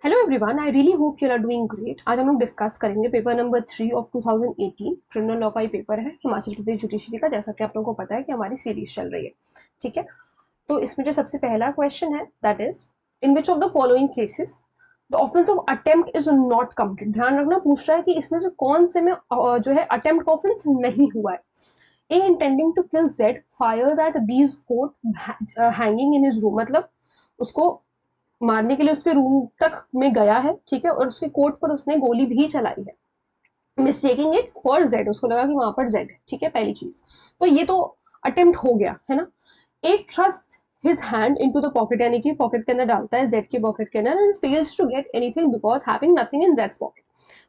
Hello everyone, I really hope you are doing great. आज हम लोग डिस्कस करेंगे paper number 3 of 2018। Criminal law का ही पेपर है हिमाचल प्रदेश जुडिशरी का, जैसा कि आप लोगों को पता है कि हमारी सीरीज चल रही है। ठीक है, तो इसमें जो सबसे पहला क्वेश्चन है that is in which of the following cases the offence of attempt is not committed. ध्यान रखना, पूछ रहा है कि इसमें से कौन से में जो है अटेम्प्ट का ऑफेंस नहीं हुआ है। A intending to kill Z fires at B's coat hanging in his room, मतलब उसको मारने के लिए उसके रूम तक में गया है, ठीक है, और उसके कोट पर उसने गोली भी चलाई है, मिस्टेकिंग इट फॉर जेड, उसको लगा कि वहां पर जेड है। ठीक है, पहली चीज तो ये तो अटेम्प्ट हो गया है ना। एक thrust his hand into the pocket, यानी कि पॉकेट के अंदर डालता है जेड के पॉकेट के अंदर, and fails to get anything because having nothing in जेड्स पॉकेट।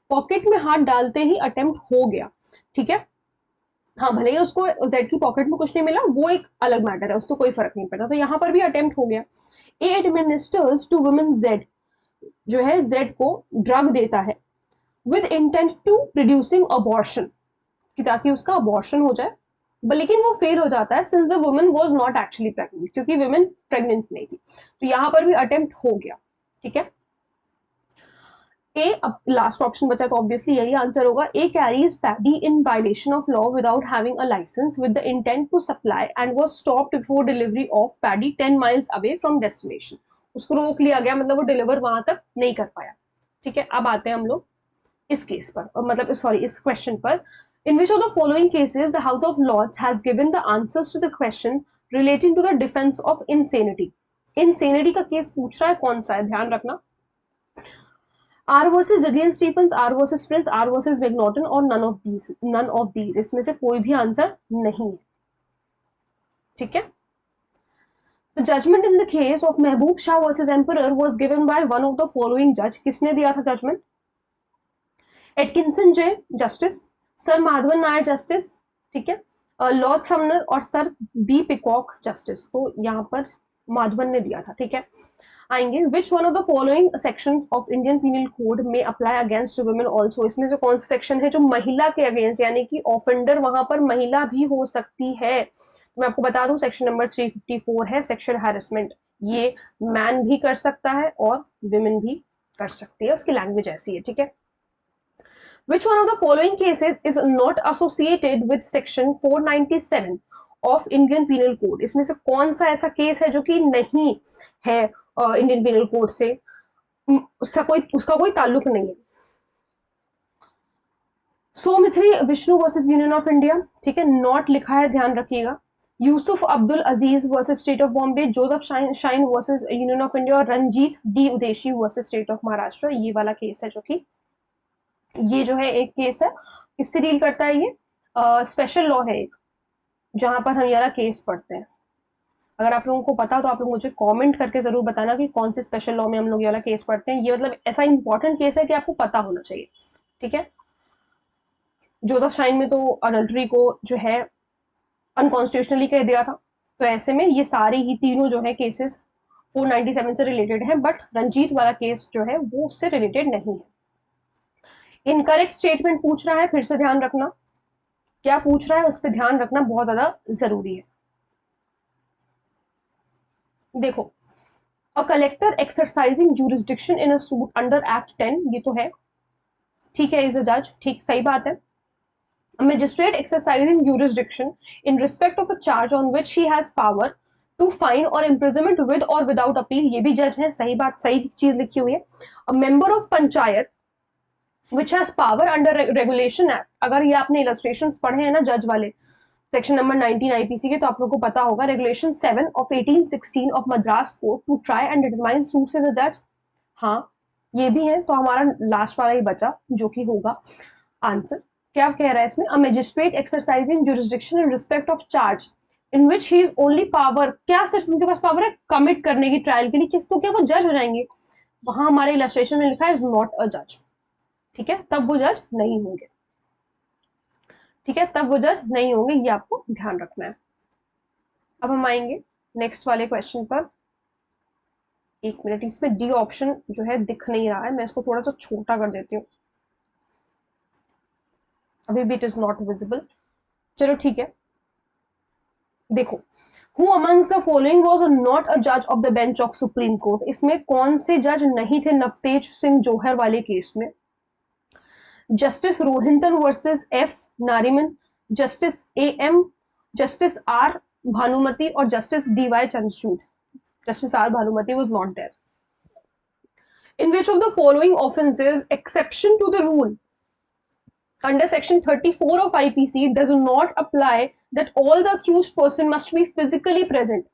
पॉकेट में हाथ डालते ही अटेम्प्ट हो गया। ठीक है, हाँ, भले ही उसको जेड की पॉकेट में कुछ नहीं मिला, वो एक अलग मैटर है, उससे कोई फर्क नहीं पड़ता, तो यहाँ पर भी अटेम्प्ट हो गया। A administers to women Z, जो है जेड को ड्रग देता है with intent to producing abortion, कि ताकि उसका अबॉर्शन हो जाए, लेकिन वो फेल हो जाता है since the woman was not actually pregnant, क्योंकि वुमेन प्रेग्नेंट नहीं थी। तो यहां पर भी अटेम्प्ट हो गया। ठीक है, ए, अब लास्ट ऑप्शन बचा तो ऑब्वियसली यही आंसर होगा। A carries paddy in violation of law without having a licence with the intent to supply and was stopped before delivery of paddy 10 miles away from destination. उसको रोक लिया गया, मतलब वो डिलीवर वहां तक नहीं कर पाया। ठीक है, अब आते हैं हम लोग इस केस पर, मतलब सॉरी इस क्वेश्चन पर। In which of the following cases the House of Lords has given the answers to the question relating to the defence of insanity. Insanity का केस पूछ रहा है, कौन सा है, ध्यान रखना। R versus Jagian Stephens, R versus Prince, R versus M'Naghten, और none of these, none of these, इसमें से कोई भी आंसर नहीं है। ठीक है, The judgment in the case of Mehboob Shah versus Emperor was given by one of the following judge. किसने दिया था judgment? Atkinson J justice, Sir Madhavan Nair justice, ठीक है, लॉर्ड समनर और सर बी पिकॉक जस्टिस। तो यहाँ पर माधवन ने दिया था। ठीक है, आएंगे which one of the following section of Indian penal code में अप्लाई अगेंस्ट वुमेन ऑल्सो। इसमें से कौन सा सेक्शन है जो महिला के अगेंस्ट, यानी कि ऑफेंडर वहां पर महिला भी हो सकती है। तो मैं आपको बता दूं, सेक्शन नंबर 354 है सेक्शुअल हैरेसमेंट। ये मैन भी कर सकता है और विमेन भी कर सकती है, उसकी लैंग्वेज ऐसी है। ठीक है, Which one of the following cases is not associated with section 497 of Indian Penal Code? इसमें से कौन सा ऐसा केस है जो कि नहीं है इंडियन पिनल कोड से, उसका कोई ताल्लुक नहीं है। Sowmithri Vishnu versus Union of India, ठीक है, नॉट लिखा है, ध्यान रखिएगा। Yusuf Abdul Aziz versus State of Bombay, Joseph Shine versus Union of India, और Ranjit D Udeshi versus State of Maharashtra, ये वाला केस है जो कि ये जो है एक केस है। किससे डील करता है ये? स्पेशल लॉ है एक, जहां पर हम ये वाला केस पढ़ते हैं। अगर आप लोगों को पता तो आप लोग मुझे कमेंट करके जरूर बताना कि कौन से स्पेशल लॉ में हम लोग ये वाला केस पढ़ते हैं। ये मतलब ऐसा इंपॉर्टेंट केस है कि आपको पता होना चाहिए। ठीक है, जोसेफ शाइन में तो अडल्ट्री को जो है अनकॉन्स्टिट्यूशनली कह दिया था, तो ऐसे में ये सारे ही तीनों जो है केसेस 497 से रिलेटेड है, बट रंजीत वाला केस जो है वो उससे रिलेटेड नहीं है। इनकरेक्ट स्टेटमेंट पूछ रहा है, फिर से ध्यान रखना क्या पूछ रहा है, उस पर ध्यान रखना बहुत ज्यादा जरूरी है। देखो, अ कलेक्टर एक्सरसाइजिंग जूरिस्डिक्शन इन अ सूट अंडर एक्ट 10, ये तो है, ठीक है, इज अ जज, ठीक, सही बात है। A magistrate exercising jurisdiction in respect of a charge on which he has power to fine or imprisonment with or without appeal, ये भी जज है, सही बात, सही चीज लिखी हुई है। A member of panchayat which has power under regulation act, अगर ये आपने इलस्ट्रेशन पढ़े हैं ना जज वाले, सेक्शन नंबर 19 आईपीसी के, तो आप लोग को पता होगा regulation 7 of 1816 of Madras court to try and determine suits as a जज। हाँ, ये भी है, तो हमारा लास्ट वाला ही बचा जो कि होगा आंसर। क्या कह रहा है इसमें? A magistrate exercising jurisdiction in respect of charge in which he is only power, क्या सिर्फ उनके पास पावर है कमिट करने की ट्रायल के लिए, तो क्या वो जज हो जाएंगे? वहां हमारे इलस्ट्रेशन में लिखा है इज नॉट अ जज। ठीक है, तब वो जज नहीं होंगे। ठीक है, तब वो जज नहीं होंगे, ये आपको ध्यान रखना है। अब हम आएंगे नेक्स्ट वाले क्वेश्चन पर। एक मिनट, इसमें डी ऑप्शन जो है दिख नहीं रहा है, मैं इसको थोड़ा सा छोटा कर देती हूँ, अभी भी इट इज नॉट विजिबल। चलो ठीक है, देखो, Who amongst the following was not a judge of the bench of Supreme Court? इसमें कौन से जज नहीं थे नवतेज सिंह जोहर वाले केस में? Justice Rohinton versus F Nariman, justice A M, justice R Bhanumati और justice D Y Chandrachud. Justice R Bhanumati was not there. In which of the following offences exception to the rule under section 34 of IPC does not apply that all the accused person must be physically present?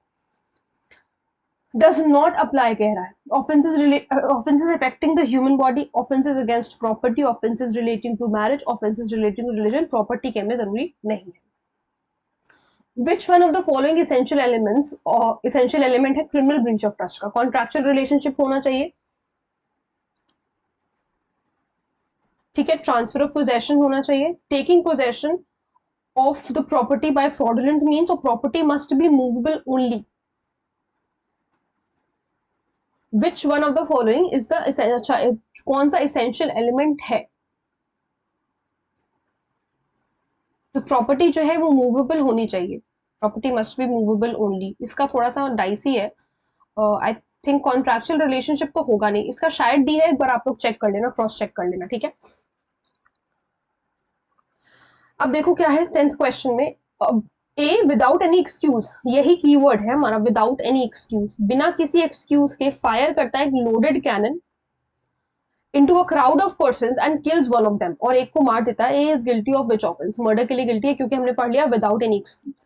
Does not apply कह रहा है. Offences affecting the human body, offences against property, offences relating to marriage, offences relating to religion, property के में जरूरी नहीं है. Which one of the following essential elements or essential element है criminal breach of trust का? Contractual relationship होना चाहिए, ठीक है. ट्रांसफर ऑफ पोजेशन होना चाहिए, taking possession of the property by fraudulent means, और property must be movable only. Which one of the following is the, कौन सा इसेंशियल एलिमेंट है? तो प्रॉपर्टी जो है वो मूवेबल होनी चाहिए, property must be movable only. इसका थोड़ा सा डाइसी है, आई थिंक कॉन्ट्रैक्चुअल रिलेशनशिप तो होगा नहीं, इसका शायद डी है, एक बार आप लोग चेक कर लेना, क्रॉस चेक कर लेना, ठीक है. अब देखो क्या है 10th क्वेश्चन में, ए विदाउट एनी एक्सक्यूज, यही कीवर्ड है हमारा, विदाउट एनी एक्सक्यूज, बिना किसी एक्सक्यूज के फायर करता है एक loaded cannon into a crowd of persons and kills one of them, और एक को मार देता है. A is guilty of which offence? Murder के लिए गिल्टी है, क्योंकि हमने पढ़ लिया without any excuse.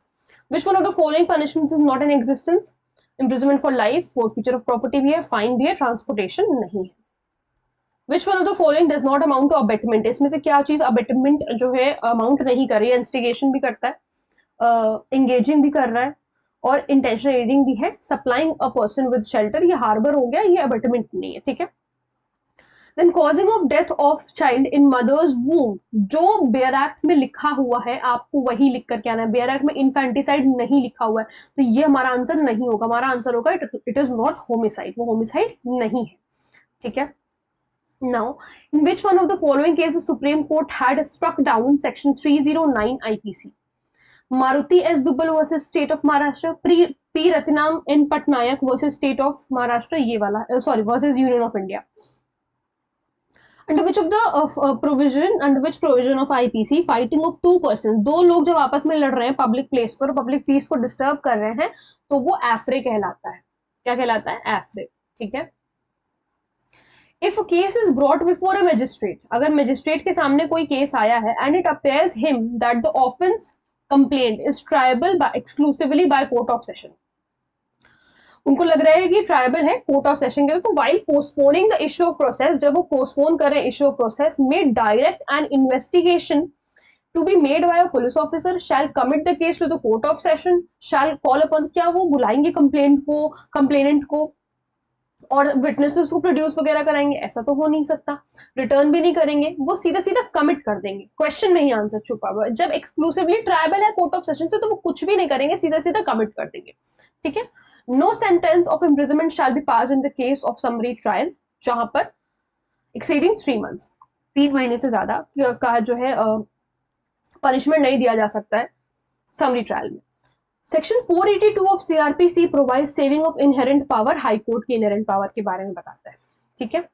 Which one of the following punishments is not in existence? Imprisonment for life, forfeiture of property भी है, फाइन भी है, ट्रांसपोर्टेशन नहीं है. Which one of the following does not amount to abetment? इसमें से क्या चीज अबेटमेंट जो है अमाउंट नहीं कर रही है? इंस्टिगेशन भी करता है, एंगेजिंग भी कर रहा है, और इंटेंशनल एडिंग भी है. Supplying a person with shelter, ये हार्बर हो गया, ये अबेटमेंट नहीं है, ठीक है. Then causing of death of child in mother's womb, जो बेयर एक्ट में लिखा हुआ है आपको वही लिख करके आना है. बेयर एक्ट में इन्फेंटिसाइड नहीं लिखा हुआ है, तो ये हमारा आंसर नहीं होगा. हमारा आंसर होगा इट इज नॉट होमिसाइड, वो होमिसाइड नहीं है, ठीक है. Now, in which one of the following cases the Supreme Court had struck down Section 309 IPC? Maruti S. Dubal versus State of Maharashtra, P. Ratinam N. Patnaik versus State of Maharashtra, ये वाला, sorry, versus Union of India. Under which of the provision, under which provision of IPC fighting of two persons, दो लोग जब आपस में लड़ रहे हैं पब्लिक प्लेस पर, पब्लिक पीस को डिस्टर्ब कर रहे हैं, तो वो एफ्रे कहलाता है. क्या कहलाता है? एफ्रे, ठीक है. If a case is brought before a magistrate, अगर magistrate के सामने कोई केस आया है and it appears him that the offence complaint is triable by exclusively by court of session, उनको लग रहा है कि ट्राइबल है, कोर्ट ऑफ सेशन के, तो while postponing the issue of process, जब वो पोस्टपोन कर रहे हैं issue of process, may direct an investigation to be made by a police officer, shall commit the case to the court of session, shall call upon, क्या वो बुलाएंगे complainant को और विटनेसेस को प्रोड्यूस वगैरह कराएंगे? ऐसा तो हो नहीं सकता. रिटर्न भी नहीं करेंगे, वो सीधा सीधा कमिट कर देंगे. क्वेश्चन में ही आंसर छुपा हुआ है. जब एक्सक्लूसिवली ट्राइबल है कोर्ट ऑफ सेशन से, तो वो कुछ भी नहीं करेंगे, सीधा सीधा कमिट कर देंगे, ठीक है. No sentence of imprisonment shall be pass in the case of summary trial, जहां पर एक्सीडिंग 3 months, 3 महीने से ज्यादा का जो है पनिशमेंट नहीं दिया जा सकता है समरी ट्रायल में. Section 482 of CrPC provide saving of inherent power, high court की इनहेरेंट पावर के बारे में बताता है, ठीक है.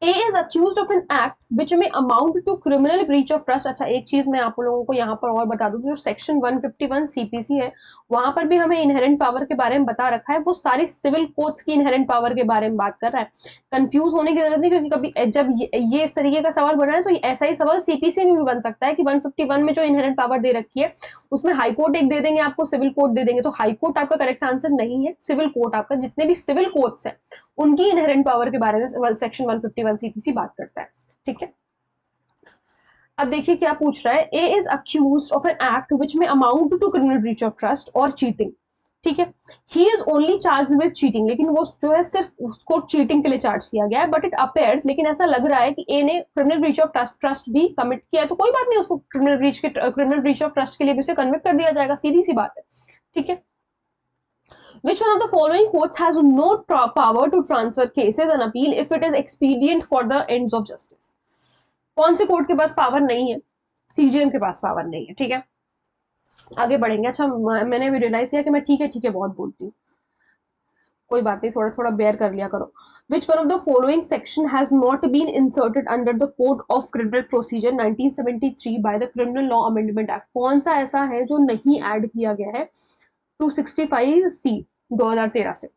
A is accused of an act which may amount to criminal breach of trust. अच्छा, एक चीज मैं आप लोगों को यहाँ पर और बता दूं, जो सेक्शन 151 सीपीसी है, वहां पर भी हमें इनहेरेंट पावर के बारे में बता रखा है. वो सारी सिविल कोर्ट्स की इनहेरेंट पावर के बारे में बात कर रहा है. कंफ्यूज होने की जरूरत नहीं, क्योंकि कभी जब ये इस तरीके का सवाल बन रहा है, तो ऐसा ही सवाल सीपीसी में भी बन सकता है कि 151 में जो इनहेरेंट पावर दे रखी है, उसमें हाई कोर्ट एक दे देंगे आपको, सिविल कोर्ट दे देंगे. तो हाई कोर्ट आपका करेक्ट आंसर नहीं है, सिविल कोर्ट आपका. जितने भी सिविल कोर्ट्स है उनकी इनहेरेंट पावर के बारे में सेक्शन 151 सीपीसी बात करता है, ठीक है. अब देखिए क्या पूछ रहा है. A is accused of an act which may amount to criminal breach of trust or cheating, ठीक है. He is only charge with cheating, लेकिन वो जो है सिर्फ उसको चीटिंग के लिए चार्ज किया गया है. बट इट अपेयर्स, लेकिन ऐसा लग रहा है कि ए ने क्रिमिनल ब्रीच ऑफ ट्रस्ट भी कमिट किया है, तो कोई बात नहीं, उसको क्रिमिनल ब्रीच ऑफ ट्रस्ट के लिए भी उसे कन्विक्ट कर दिया जाएगा, सीधी सी बात है, ठीक है. Which one of the following courts has no power to transfer cases and appeal if it is expedient for the ends of justice? कौन से कोर्ट के पास पावर नहीं है? सीजीएम के पास पावर नहीं है, ठीक है. आगे बढ़ेंगे। अच्छा मैंने भी रियलाइज किया कि मैं ठीक है बहुत बोलती हूँ, कोई बात नहीं, थोड़ा थोड़ा बेयर कर लिया करो। Which one of the following section has not been inserted under the code of criminal procedure 1973 by the criminal law amendment act? कौन सा ऐसा है जो नहीं ऐड किया गया है 265 सी 2013 से?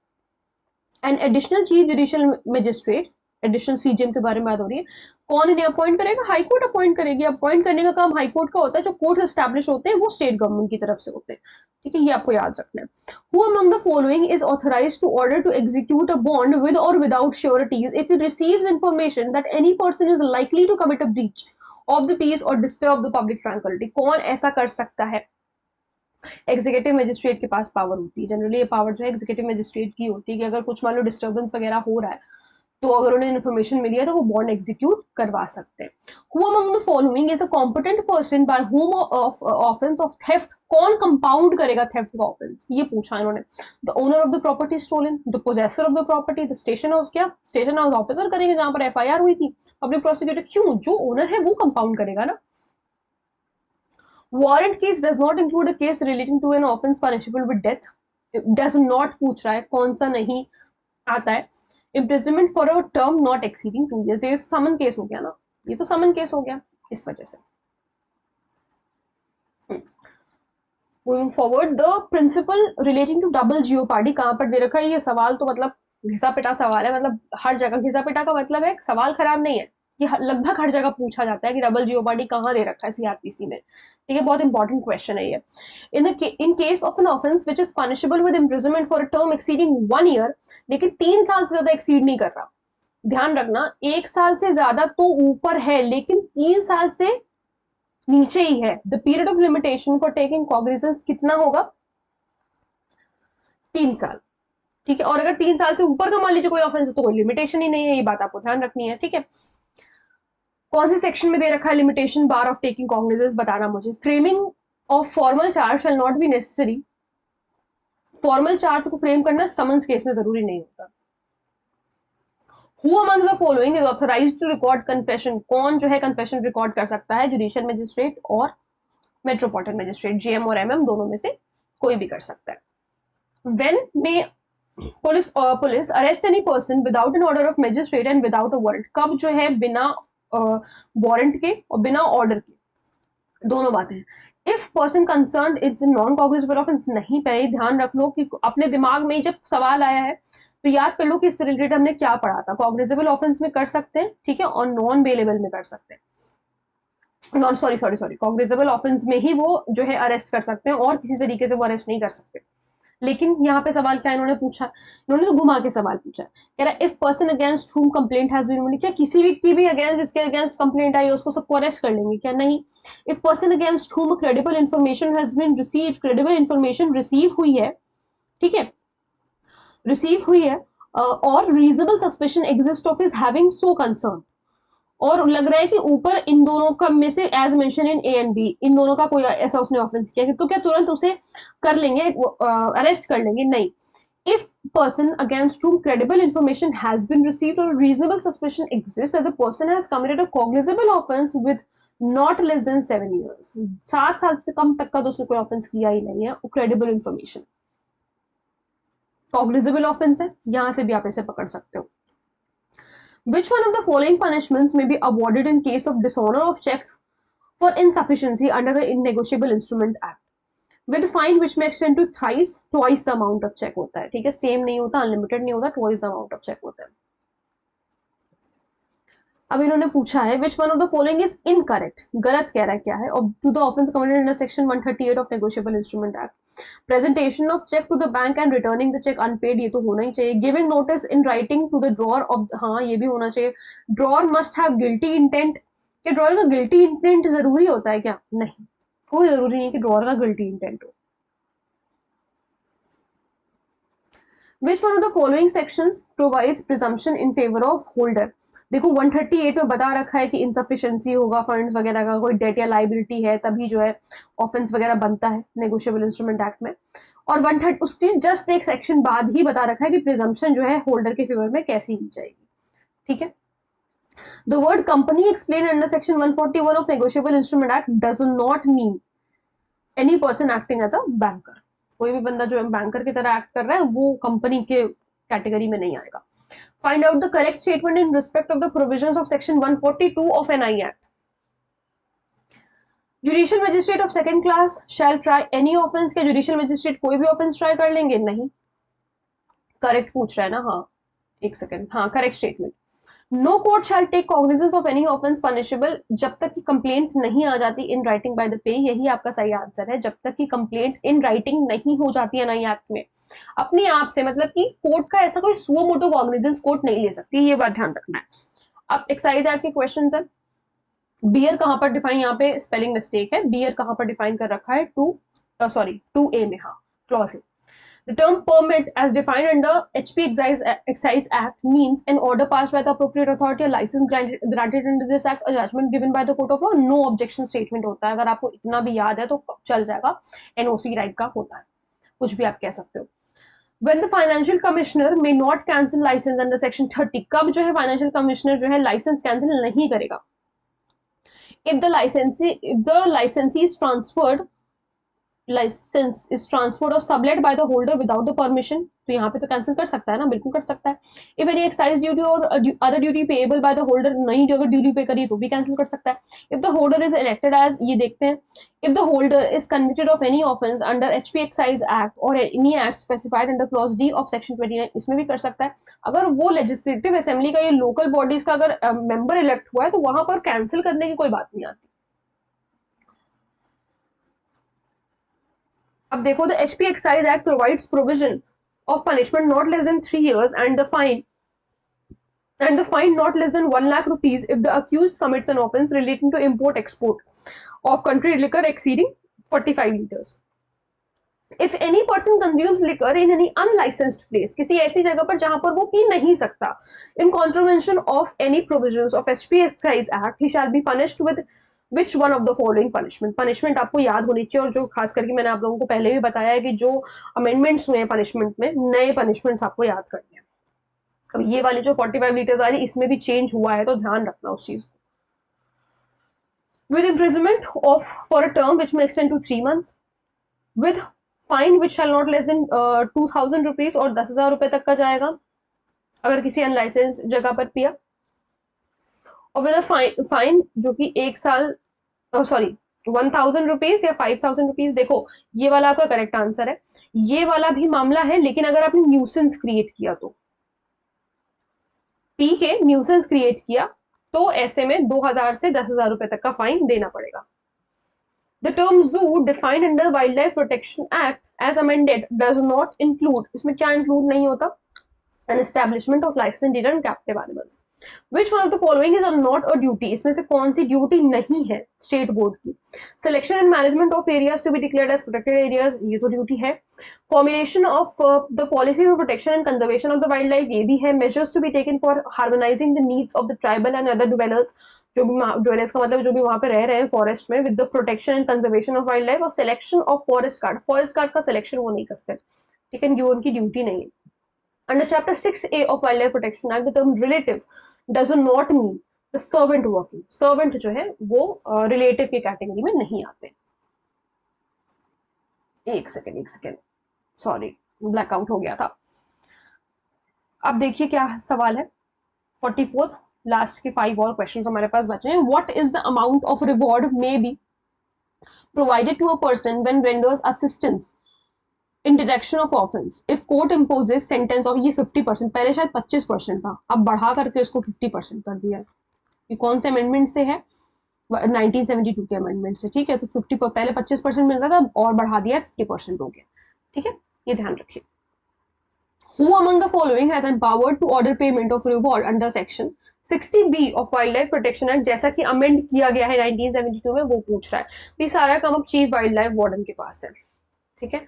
An additional chief judicial magistrate, additional CGM के बारे में बात हो रही है, कौन इन्हें अपॉइंट करेगा? हाई कोर्ट अपॉइंट करेगी। अपॉइंट करने का काम हाई कोर्ट का होता है, जो कोर्ट एस्टैब्लिश होते हैं वो स्टेट गवर्नमेंट की तरफ से होते हैं, ठीक है, ये आपको याद रखना है। Who among the following is authorized to order to execute a bond with or without sureties if it receives information that any person is likely to commit a breach of the peace or disturb the public tranquillity? कौन ऐसा कर सकता है? Executive magistrate के पास power होती है। Generally ये power जो है एग्जीक्यूटिव मजिस्ट्रेट की होती है कि अगर कुछ मान लो डिस्टर्बेंस वगैरह हो रहा है, तो अगर उन्हें इन्फॉर्मेशन मिली है तो वो बॉन्ड एग्जीक्यूट करवा सकते हैं। Who among the following is a competent person by whom of offence of theft? कौन कंपाउंड करेगा थेफ्ट का ऑफेंस, ये पूछा इन्होंने। The owner of the property stolen, the possessor of the property, the station house, क्या station house officer करेंगे जहां पर एफआईआर हुई थी, पब्लिक प्रोसिक्यूटर? क्यों, जो ओनर है वो कंपाउंड करेगा ना। Warrant case does not include a case relating to an offence punishable with death. Does not पूछ रहा है, कौन सा नहीं आता है। Imprisonment for a term not exceeding 2 years, ये तो समन केस हो गया ना, ये तो समन केस हो गया इस वजह से। Moving forward, the principle relating to double jeopardy कहां पर दे रखा है? ये सवाल तो मतलब घिसा पिटा सवाल है, मतलब हर जगह घिसा पिटा का मतलब है सवाल खराब नहीं है, कि लगभग हर जगह पूछा जाता है कि डबल जियोपार्डी कहाँ दे रखा है सीआरपीसी में, ठीक है, बहुत इंपॉर्टेंट क्वेश्चन है ये। In case of an offence which is punishable with imprisonment for a term exceeding 1 year, लेकिन 3 साल से ज्यादा एक्सीड नहीं कर रहा। ध्यान रखना, 1 साल से ज्यादा तो ऊपर है लेकिन 3 साल से नीचे ही है। The period of limitation for taking cognizance कितना होगा? 3 साल, ठीक है। और अगर 3 साल से ऊपर का मान लीजिए कोई ऑफेंस है तो कोई लिमिटेशन ही नहीं है, ये बात आपको ध्यान रखनी है, ठीक है। कौन से सेक्शन में दे रखा है limitation bar of taking cognizance, बताना मुझे। Framing of formal charge shall not be necessary. Formal charge को फ्रेम करना समन्स केस में जरूरी नहीं होता। Who among the following is authorized to record confession? कौन जो है confession रिकॉर्ड कर सकता है? जुडिशियल मजिस्ट्रेट और मेट्रोपॉलिटन मजिस्ट्रेट, जीएम और एमएम दोनों में से कोई भी कर सकता है। When may police arrest any person without an order of magistrate and without a warrant? कब जो है बिना वारंट के और बिना ऑर्डर के, दोनों बातें। If person concern it's non cognizable offence, नहीं, पहले ध्यान रख लो कि अपने दिमाग में जब सवाल आया है तो याद कर लो कि इससे रिलेटेड हमने क्या पढ़ा था। कॉग्निजेबल ऑफेंस में कर सकते हैं, ठीक है, और नॉन बेलेबल में कर सकते हैं। नॉन सॉरी कॉग्निजेबल ऑफेंस में ही वो जो है अरेस्ट कर सकते हैं और किसी तरीके से वो अरेस्ट नहीं कर सकते। लेकिन यहाँ पे सवाल क्या इन्होंने पूछा, इन्होंने तो घुमा के सवाल पूछा, कह रहा if person against whom complaint has been, क्या किसी भी की भी अगेंस्ट जिसके अगेंस्ट कंप्लेंट आई उसको सबको अरेस्ट कर लेंगे क्या? नहीं। If person against whom credible information has been received, credible information receive हुई है, ठीक है, रिसीव हुई है, और reasonable suspicion exist of is having so concern, और लग रहा है कि ऊपर इन दोनों का में से as mention in A and B, इन दोनों का कोई ऐसा उसने ऑफेंस किया तो क्या तुरंत उसे कर लेंगे, अरेस्ट कर लेंगे? नहीं। If person against whom credible information has been received or reasonable suspicion exists that the person has committed a cognizable offense with not less than 7 years, 7 साल से कम तक का तो उसने कोई ऑफेंस किया ही नहीं है, वो क्रेडिबल इंफॉर्मेशन कॉग्निजेबल ऑफेंस है, यहां से भी आप इसे पकड़ सकते हो। Which one of the following punishments may be awarded in case of dishonor of check for insufficiency under the Negotiable Instrument Act? With fine which may extend to twice the amount of check होता है, ठीक है, same नहीं होता, unlimited नहीं होता, twice the amount of check होता है। अब इन्होंने पूछा है which one of the following is incorrect, गलत कह रहा है क्या है, to the offence committed under section 138 of negotiable instrument act. Presentation of cheque to the bank and returning the cheque unpaid, ये तो होना ही चाहिए। Giving notice in writing to the drawer of, हाँ ये भी होना चाहिए। Drawer must have guilty intent, क्या ड्रॉर का गिल्टी इंटेंट जरूरी होता है क्या? नहीं, कोई जरूरी नहीं है कि ड्रॉर का गिल्टी इंटेंट हो। Which one of the following sections provides presumption in favor of holder? देखो 138 में बता रखा है कि इनसफिशिएंसी होगा फंड्स वगैरह का, कोई डेट या लाइबिलिटी है तभी जो है ऑफेंस वगैरह बनता है नेगोशिएबल इंस्ट्रूमेंट एक्ट में। और 130 उसकी जस्ट एक सेक्शन बाद ही बता रखा है कि प्रिजम्पशन जो है होल्डर के फेवर में कैसी दी जाएगी, ठीक है। The word company explained under section 141 of negotiable instrument act does not mean any person acting as a banker, कोई भी बंदा जो बैंकर की तरह एक्ट कर रहा है वो कंपनी के कैटेगरी में नहीं आएगा. Find out the correct statement in respect of the provisions of section 142 of NI act. Judicial magistrate of second class shall try any offence. के जुडिशियल मजिस्ट्रेट कोई भी ऑफेंस ट्राई कर लेंगे? नहीं. करेक्ट पूछ रहा है ना? हाँ, एक सेकेंड. हाँ, correct statement. No court shall take cognizance of any offence punishable, जब तक कि कंप्लेंट नहीं आ जाती in writing by the pay. यही आपका सही आंसर है, जब तक कि कंप्लेंट इन राइटिंग नहीं हो जाती है एनआई एक्ट में अपने आप से, मतलब कि कोर्ट का ऐसा कोई सुओ मोटो कॉग्निजेंस कोर्ट नहीं ले सकती, ये बात ध्यान रखना है. अब एक्साइज एक्ट के क्वेश्चन है. बियर कहां पर डिफाइन, यहाँ पे स्पेलिंग मिस्टेक है, बियर कहां पर डिफाइन कर रखा है? 2A में. हाँ, clause. The term permit, as defined under HP Excise Act, means an order passed by the appropriate authority, a license granted under this act, a judgment given by the court of law. No objection statement होता है. अगर आपको इतना भी याद है तो चल जाएगा. NOC टाइप का होता है, कुछ भी आप कह सकते हो. When the financial commissioner may not cancel license under section 30, कब जो है फाइनेंशियल कमिश्नर जो है लाइसेंस कैंसिल नहीं करेगा? If the licensee is transferred, licence is transferred or sublet by the holder without the permission, तो यहाँ पे तो कैंसिल कर सकता है ना, बिल्कुल कर सकता है. इफ एनी एक्साइज ड्यूटी और other duty payable by the holder, नहीं अगर ड्यूटी पे करी तो भी कैंसिल कर सकता है. If the holder is elected as, ये देखते हैं, if the holder is convicted of any offence under HP excise act or any act specified under clause D of section 29, इसमें भी कर सकता है. अगर वो लेजिस्लेटिव असेंबली का, ये लोकल बॉडीज का अगर मेंबर इलेक्ट हुआ है तो वहां पर कैंसिल करने की कोई बात नहीं आती. अब देखो, the HP excise act provides provision of punishment not less then 3 years and the fine not less than 1 lakh rupees if the accused commits an offense relating to import export of country liquor exceeding 45 liters. If any person consumes liquor in any unlicensed place, किसी ऐसी जगह पर जहां पर वो P नहीं सकता, in contravention of any provisions of HP Excise Act, he shall be punished with which one of the following punishment. Punishment आपको याद होनी चाहिए, और जो खास करके मैंने आप लोगों को पहले भी बताया है कि जो अमेंडमेंट्स हुए हैं पनिशमेंट में, नए पनिशमेंट्स आपको याद करने हैं. अब ये वाली जो 45 लीटर वाली, इसमें भी चेंज हुआ है तो ध्यान रखना उस चीज को. With imprisonment of for a term which may extend to 3 months, with fine which shall not less than 2000 rupees, और 10,000 रुपए तक का जाएगा अगर किसी अनलाइसेंस जगह पर पिया. और विद फाइन जो कि 1 साल, सॉरी 1000 रुपीज या 5000 रुपीज. देखो, ये वाला आपका करेक्ट आंसर है, ये वाला भी मामला है, लेकिन अगर आपने न्यूसेंस क्रिएट किया तो, पी के न्यूसेंस क्रिएट किया तो ऐसे में 2000 से 10,000 रुपए तक का फाइन देना पड़ेगा. The term zoo defined under Wildlife Protection Act as amended does not include, इसमें क्या इंक्लूड नहीं होता? An establishment of licensed dealer and captive animals. Which one of the following is not a duty? इसमें से कौन सी duty नहीं है state board की? Selection and management of areas to be declared as protected areas, ये तो duty है. Formulation of the policy for protection and conservation of the wildlife, ये भी है. Measures to be taken for harmonizing the needs of the tribal and other dwellers, जो भी dwellers का मतलब जो भी वहां पे रह रहे हैं फॉरेस्ट में, with the protection and conservation of wildlife. और selection of forest guard, forest guard का selection वो नहीं करते, ठीक है, ये उनकी ड्यूटी नहीं है. Under Chapter 6A of Wildlife Protection Act, the term relative does not mean the servant working. Servant जो है वो relative की कैटेगरी में नहीं आते. एक सेकेंड, सॉरी ब्लैकआउट हो गया था. अब देखिए क्या सवाल है. 44th, लास्ट के 5 और क्वेश्चन हमारे पास बचे हैं. What is the amount of reward may be provided to a person when renders assistance in detection of offense if court imposes sentence of, ये 50%, पहले शायद 25% था, अब बढ़ा करके इसको 50% कर दिया. ये कौन से अमेंडमेंट से है? 1972 के अमेंडमेंट से, ठीक है. तो 50, पहले 25% मिलता था और बढ़ा दिया 50% हो गया, ठीक है, ये ध्यान रखिए. Who among the following has empowered to order payment of reward under section 60B of Wildlife Protection Act, जैसा कि अमेंड किया गया है 1972 में, वो पूछ रहा है. ये सारा काम अब चीफ वाइल्ड लाइफ वार्डन के पास है, ठीक है.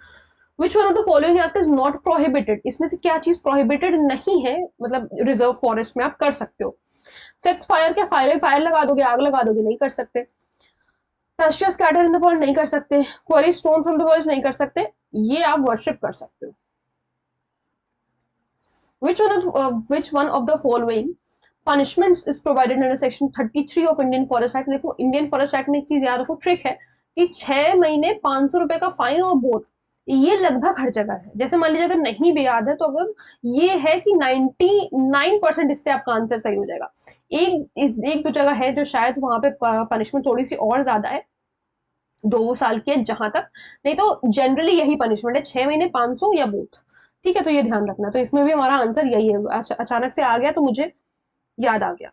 Which one of the following act is not prohibited? इसमें से क्या चीज प्रोहिबिटेड नहीं है, मतलब रिजर्व फॉरेस्ट में आप कर सकते हो. सेट्स फायर, क्या फायर लगा दोगे, आग लगा दोगे? नहीं कर सकते. Pasture scatter in the forest नहीं कर सकते. Query stone from the forest नहीं कर सकते. ये आप वर्शिप कर सकते हो. Which one of the following punishments is provided under section 33 of Indian Forest Act? देखो, इंडियन फॉरेस्ट एक्ट में एक चीज याद रखो, ट्रिक है. कि 6 महीने 500 रुपए का फाइन और बोथ, ये लगभग हर जगह है। जैसे मान लीजिए अगर नहीं भी याद है तो अगर ये है कि 99% इससे आपका आंसर सही हो जाएगा। एक दो जगह है जो शायद वहां पे पनिशमेंट थोड़ी सी और ज्यादा है, 2 साल की है जहां तक, नहीं तो जनरली यही पनिशमेंट है, 6 महीने 500 या बोथ। ठीक है, तो ये ध्यान रखना। तो इसमें भी हमारा आंसर यही है, अचानक से आ गया तो मुझे याद आ गया।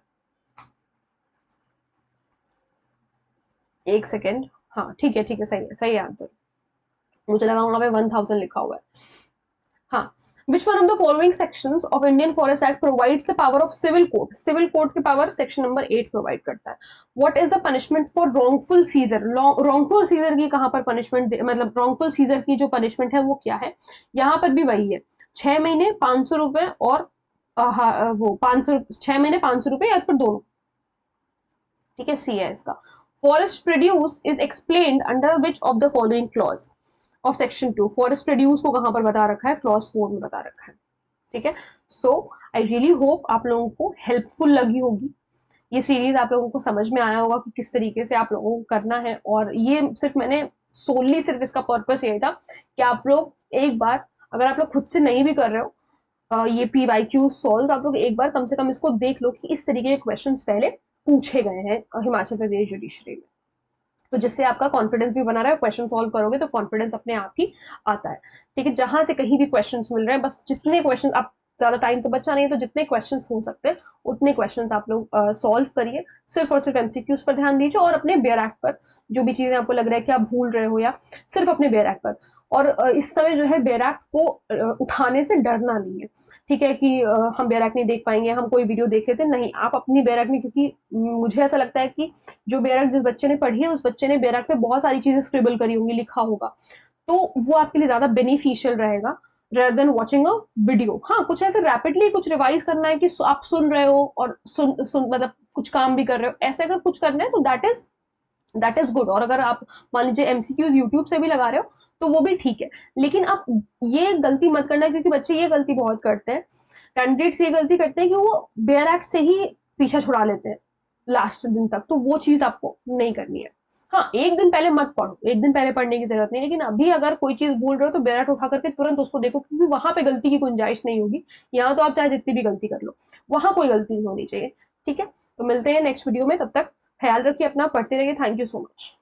एक सेकेंड, हाँ ठीक है ठीक है, सही है, सही आंसर। मुझे लगा वहां पे 1000 लिखा हुआ है। हाँ, which one of the following sections of Indian Forest Act provides the power of civil court? Civil court की power section number 8 provide करता है। What is the punishment for wrongful seizure? wrongful seizure की कहाँ पर punishment, मतलब wrongful seizure की जो punishment है वो क्या है? यहाँ पर भी वही है, 6 महीने 500 रुपए और वो 500, 6 महीने 500 रुपए या फिर दोनों। ठीक है, सी है इसका। Forest produce is explained under which of the following clause of section 2? Forest produce को कहां पर बता रखा है? क्लॉज 4 में बता रखा है। ठीक है, सो आई रियली होप आप लोगों को हेल्पफुल लगी होगी ये सीरीज, आप लोगों को समझ में आया होगा कि किस तरीके से आप लोगों को करना है। और ये सिर्फ मैंने सोनली सिर्फ इसका पर्पस ये था कि आप लोग एक बार, अगर आप लोग खुद से नहीं भी कर रहे हो ये PYQ सॉल्व, तो आप लोग एक बार कम से कम इसको देख लो कि इस तरीके के क्वेश्चंस पहले पूछे गए हैं हिमाचल प्रदेश जुडिशरी में, तो जिससे आपका कॉन्फिडेंस भी बना रहा है। क्वेश्चन सॉल्व करोगे तो कॉन्फिडेंस अपने आप ही आता है। ठीक है, जहां से कहीं भी क्वेश्चंस मिल रहे हैं, बस जितने क्वेश्चन आप, ज्यादा टाइम तो बचा नहीं, तो जितने क्वेश्चंस हो सकते हैं उतने क्वेश्चंस आप लोग सॉल्व करिए। सिर्फ और सिर्फ MCQs पर ध्यान दीजिए और अपने बेयर एक्ट पर, जो भी चीजें आपको लग रहा है कि आप भूल रहे हो, या सिर्फ अपने बेयर एक्ट पर। और इस समय जो है बेयर एक्ट को उठाने से डरना नहीं है। ठीक है कि हम बेयर एक्ट नहीं देख पाएंगे, हम कोई वीडियो देख लेते, नहीं, आप अपनी बेयर एक्ट में, क्योंकि मुझे ऐसा लगता है कि जो बेयर एक्ट जिस बच्चे ने पढ़ी है उस बच्चे ने बेयर एक्ट में बहुत सारी चीजें स्क्रिबल करी होंगी, लिखा होगा, तो वो आपके लिए ज्यादा बेनिफिशियल रहेगा rather than watching a video. हाँ, कुछ ऐसे रैपिडली कुछ रिवाइज करना है कि आप सुन रहे हो और सुन सुन मतलब कुछ काम भी कर रहे हो, ऐसे अगर कुछ करना है तो दैट इज गुड। और अगर आप मान लीजिए MCQs यूट्यूब से भी लगा रहे हो तो वो भी ठीक है, लेकिन आप ये गलती मत करना, क्योंकि बच्चे ये गलती बहुत करते हैं, कैंडिडेट्स ये गलती करते हैं कि वो बेयर एक्ट से ही पीछा छुड़ा लेते हैं लास्ट दिन तक, तो वो चीज आपको नहीं करनी है। हाँ, एक दिन पहले मत पढ़ो, एक दिन पहले पढ़ने की जरूरत नहीं, लेकिन अभी अगर कोई चीज भूल रहे हो तो बेयर एक्ट उठा करके तुरंत उसको देखो, क्योंकि वहां पे गलती की गुंजाइश नहीं होगी। यहाँ तो आप चाहे जितनी भी गलती कर लो, वहां कोई गलती नहीं होनी चाहिए। ठीक है, तो मिलते हैं नेक्स्ट वीडियो में, तब तक ख्याल रखिए अपना, पढ़ते रहिए। Thank you so much.